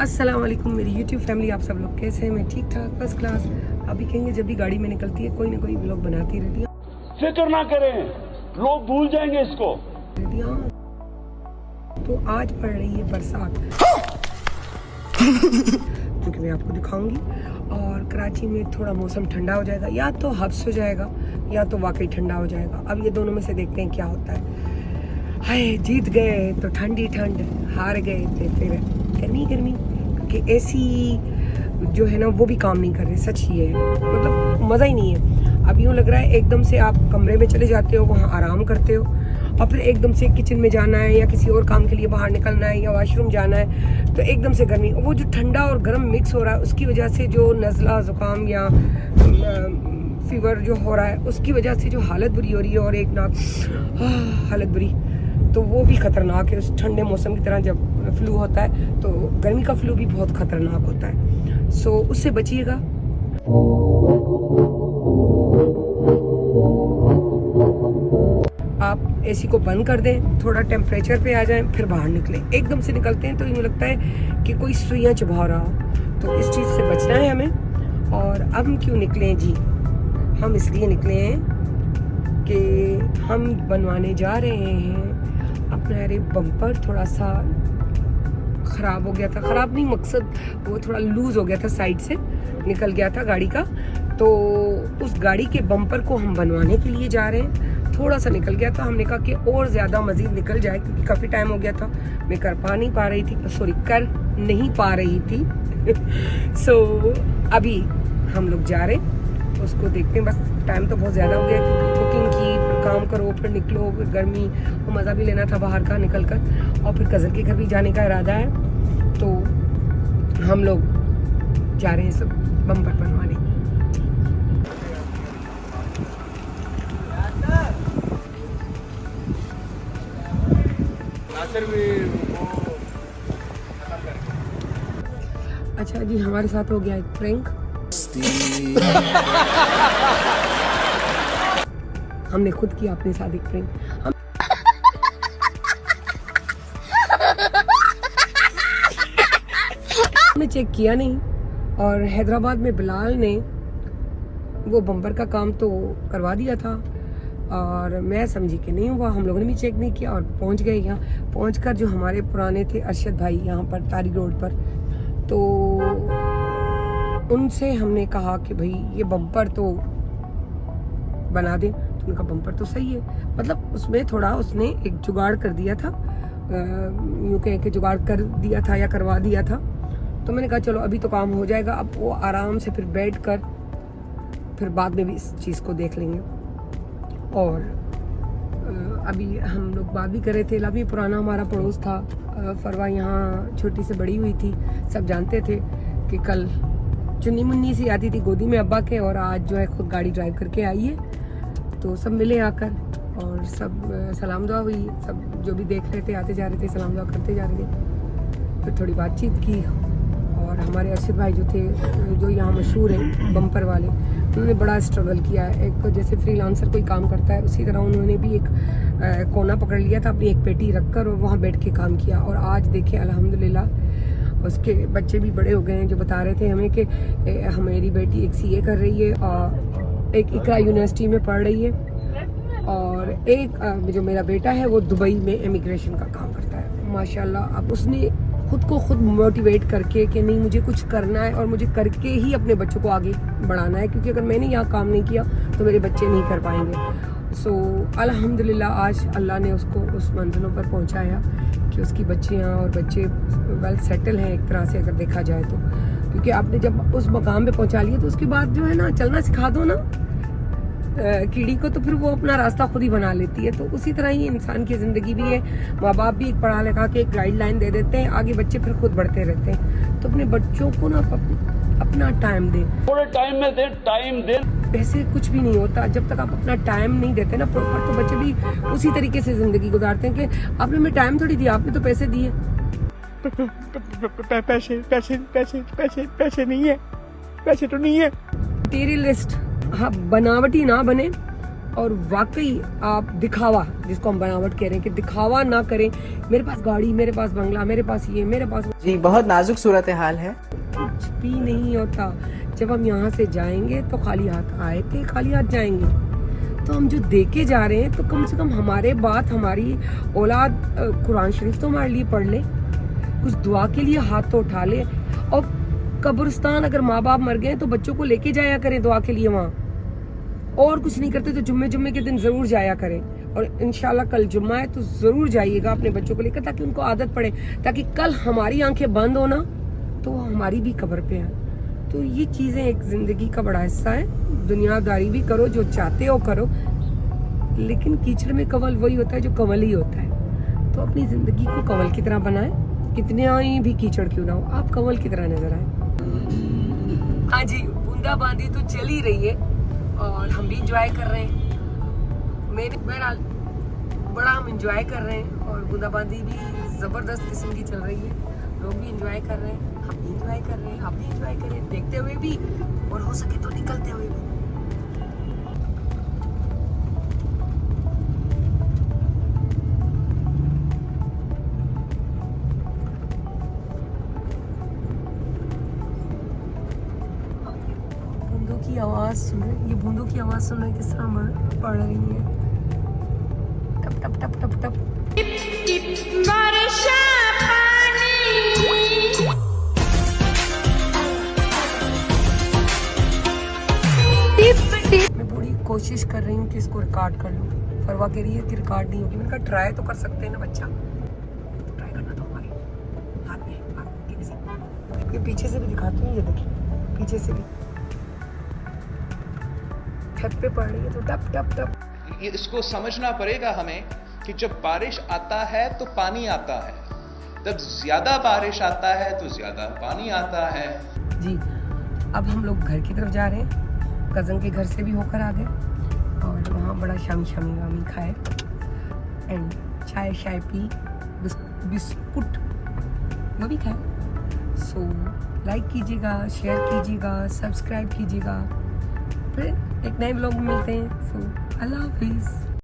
अस्सलाम वालेकुम मेरी यूट्यूब फैमिली, आप सब लोग कैसे हैं? मैं ठीक ठाक फर्स्ट क्लास। अभी कहेंगे जब भी गाड़ी में निकलती है कोई ना कोई व्लॉग बनाती रहती है। फिक्र ना करें, लोग भूल जाएंगे इसको। तो आज पड़ रही है बरसात जो कि मैं आपको दिखाऊंगी। और कराची में थोड़ा मौसम ठंडा हो जाएगा, या तो हब्स हो जाएगा या तो वाकई ठंडा हो जाएगा। अब ये दोनों में से देखते हैं क्या होता है। हाय, जीत गए तो ठंडी ठंड, हार गए थे फिर गर्मी गर्मी, क्योंकि एसी जो है ना वो भी काम नहीं कर रहे। सच ही है, मतलब मज़ा ही नहीं है। अब यूँ लग रहा है एकदम से आप कमरे में चले जाते हो, वहाँ आराम करते हो, और फिर एकदम से किचन में जाना है या किसी और काम के लिए बाहर निकलना है या वॉशरूम जाना है तो एकदम से गर्मी। वो जो ठंडा और गर्म मिक्स हो रहा है उसकी वजह से जो नज़ला ज़ुकाम या फीवर जो हो रहा है उसकी वजह से जो हालत बुरी हो रही है, और एक ना हालत बुरी, तो वो भी ख़तरनाक है। उस ठंडे मौसम की तरह जब फ्लू होता है तो गर्मी का फ्लू भी बहुत ख़तरनाक होता है। सो उससे बचिएगा। आप एसी को बंद कर दें, थोड़ा टेम्परेचर पे आ जाएं, फिर बाहर निकलें। एकदम से निकलते हैं तो यूँ लगता है कि कोई सुइयाँ चुभा रहा हो, तो इस चीज़ से बचना है हमें। और अब हम क्यों निकले जी? हम इसलिए निकले हैं कि हम बनवाने जा रहे हैं अपना अरे बम्पर। थोड़ा सा ख़राब हो गया था, ख़राब नहीं मकसद वो थोड़ा लूज़ हो गया था, साइड से निकल गया था गाड़ी का। तो उस गाड़ी के बम्पर को हम बनवाने के लिए जा रहे हैं। थोड़ा सा निकल गया था, हमने कहा कि और ज़्यादा मज़ीद निकल जाए, क्योंकि काफ़ी टाइम हो गया था मैं कर नहीं पा रही थी सो अभी हम लोग जा रहे हैं, उसको देखते हैं। बस टाइम तो बहुत ज़्यादा हो गया, क्योंकि कुकिंग की, काम करो, फिर निकलो, फिर गर्मी, वो मज़ा भी लेना था बाहर का निकल कर। और फिर कज़न के घर भी जाने का इरादा है, तो हम लोग जा रहे हैं सब बम्पर बनवाने। अच्छा जी, हमारे साथ हो गया एक प्रैंक। हमने खुद किया अपने साथ एक प्रैंक। हमने चेक किया नहीं, और हैदराबाद में बिलाल ने वो बम्पर का काम तो करवा दिया था, और मैं समझी कि नहीं हुआ। हम लोगों ने भी चेक नहीं किया और पहुंच गए। यहाँ पहुंचकर जो हमारे पुराने थे अरशद भाई यहाँ पर तारिक रोड पर, तो उनसे हमने कहा कि भाई ये बम्पर तो बना दें। तो उनका बम्पर तो सही है, मतलब उसमें थोड़ा उसने एक जुगाड़ कर दिया था, यूँ कह के जुगाड़ कर दिया था या करवा दिया था। तो मैंने कहा चलो अभी तो काम हो जाएगा, अब वो आराम से फिर बैठ कर फिर बाद में भी इस चीज़ को देख लेंगे। और अभी हम लोग बात भी कर रहे थे। अभी पुराना हमारा पड़ोस था, फरवा यहाँ छोटी से बड़ी हुई थी। सब जानते थे कि कल चुन्नी मुन्नी सी आती थी गोदी में अब्बा के, और आज जो है खुद गाड़ी ड्राइव करके आई है। तो सब मिले आकर और सब सलाम दुआ हुई। सब जो भी देख रहे थे आते जा रहे थे, सलाम दुआ करते जा रहे थे। फिर थोड़ी बातचीत की, और हमारे अर्शद भाई जो थे, जो यहाँ मशहूर हैं बम्पर वाले, उन्होंने बड़ा स्ट्रगल किया है। एक जैसे फ्रीलांसर कोई काम करता है उसी तरह उन्होंने भी एक कोना पकड़ लिया था, अपनी एक पेटी रखकर, और वहाँ बैठ के काम किया। और आज देखें अल्हम्दुलिल्लाह उसके बच्चे भी बड़े हो गए हैं। जो बता रहे थे हमें कि हमारी बेटी एक CA कर रही है, और एक इकरा यूनिवर्सिटी में पढ़ रही है, और एक जो मेरा बेटा है वो दुबई में इमिग्रेशन का काम करता है माशाल्लाह। अब उसने खुद को खुद मोटिवेट करके कि नहीं मुझे कुछ करना है, और मुझे करके ही अपने बच्चों को आगे बढ़ाना है, क्योंकि अगर मैंने यहाँ काम नहीं किया तो मेरे बच्चे नहीं कर पाएंगे। सो अल्हम्दुलिल्लाह आज अल्लाह ने उसको उस मंजिलों पर पहुँचाया कि उसकी बच्चियाँ और बच्चे वेल सेटल हैं एक तरह से, अगर देखा जाए तो। क्योंकि आपने जब उस मकाम पे पहुँचा लिया तो उसके बाद जो है ना, चलना सिखा दो ना कीड़ी को, तो फिर वो अपना रास्ता खुद ही बना लेती है। तो उसी तरह ही इंसान की ज़िंदगी भी है। माँ बाप भी एक पढ़ा लिखा के एक गाइडलाइन दे देते हैं, आगे बच्चे फिर खुद बढ़ते रहते हैं। तो अपने बच्चों को ना अपना टाइम दें, थोड़े टाइम में दें, टाइम दें। पैसे कुछ भी नहीं होता जब तक आप अपना टाइम नहीं देते ना प्रॉपर। तो बच्चे भी उसी तरीके से ज़िंदगी गुजारते हैं कि आपने हमें टाइम थोड़ी दिया, आपने तो पैसे दिए। पैसे पैसे पैसे पैसे पैसे नहीं है, पैसे तो नहीं है। तेरी लिस्ट हाँ बनावटी ना बने, और वाकई आप दिखावा, जिसको हम बनावट कह रहे हैं, कि दिखावा ना करें, मेरे पास गाड़ी, मेरे पास बंगला, मेरे पास ये, मेरे पास जी बहुत नाजुक सूरत हाल है। कुछ भी नहीं होता। जब हम यहाँ से जाएंगे तो खाली हाथ आए थे, खाली हाथ जाएंगे। तो हम जो दे के जा रहे हैं, तो कम से कम हमारे बात, हमारी औलाद कुरान शरीफ तो हमारे लिए पढ़ ले, कुछ दुआ के लिए हाथ तो उठा ले। और कब्रिस्तान अगर माँ बाप मर गए तो बच्चों को लेके जाया करें दुआ के लिए वहाँ, और कुछ नहीं करते तो जुम्मे के दिन जरूर जाया करें। और इंशाल्लाह कल जुम्मा है तो जरूर जाइएगा अपने बच्चों को लेकर, ताकि उनको आदत पड़े, ताकि कल हमारी आंखें बंद हो ना तो वो हमारी भी कब्र पे है। तो ये चीजें एक जिंदगी का बड़ा हिस्सा है। दुनियादारी भी करो, जो चाहते हो करो, लेकिन कीचड़ में कंवल वही होता है जो कंवल ही होता है। तो अपनी जिंदगी को कंवल की तरह बनाए, कितने ही भी कीचड़ क्यों ना हो, आप कंवल की तरह नजर आए। हाँ जी, बूंदाबांदी तो चल ही रही है और हम भी इंजॉय कर रहे हैं। बहरहाल बड़ा हम इंजॉय कर रहे हैं और बूंदाबांदी भी जबरदस्त किस्म की चल रही है। लोग भी इंजॉय कर रहे हैं, हम भी इंजॉय कर रहे हैं, आप भी इंजॉय करें, देखते हुए भी और हो सके तो निकलते हुए भी। बूंदों की आवाज सुन रहे, ये बूंदों की आवाज सुन रहे किस तरह पड़ रही है, टप टप टप टप टप। मैं बड़ी कोशिश कर रही हूँ कि इसको रिकॉर्ड कर लूँ। फरवा कह रही है कि रिकॉर्ड नहीं होगी। मैंने कहा ट्राई तो कर सकते हैं ना बच्चा, ट्राई करना तो हमारे हाथ में है। ये पीछे से भी दिखाती हूँ, ये देखिए पीछे से भी छत पे पड़ रही है तो टप टप टप। इसको समझना पड़ेगा हमें कि जब बारिश आता है तो पानी आता है, जब ज्यादा बारिश आता है तो ज्यादा पानी आता है। जी अब हम लोग घर की तरफ जा रहे हैं, कज़न के घर से भी होकर आ गए और वहाँ बड़ा शामी वामी खाए एंड चाय पी, बिस्कुट वो भी खाए। सो लाइक कीजिएगा, शेयर कीजिएगा, सब्सक्राइब कीजिएगा। फिर एक नए ब्लॉग में मिलते हैं। सो अल्लाह हाफिज़।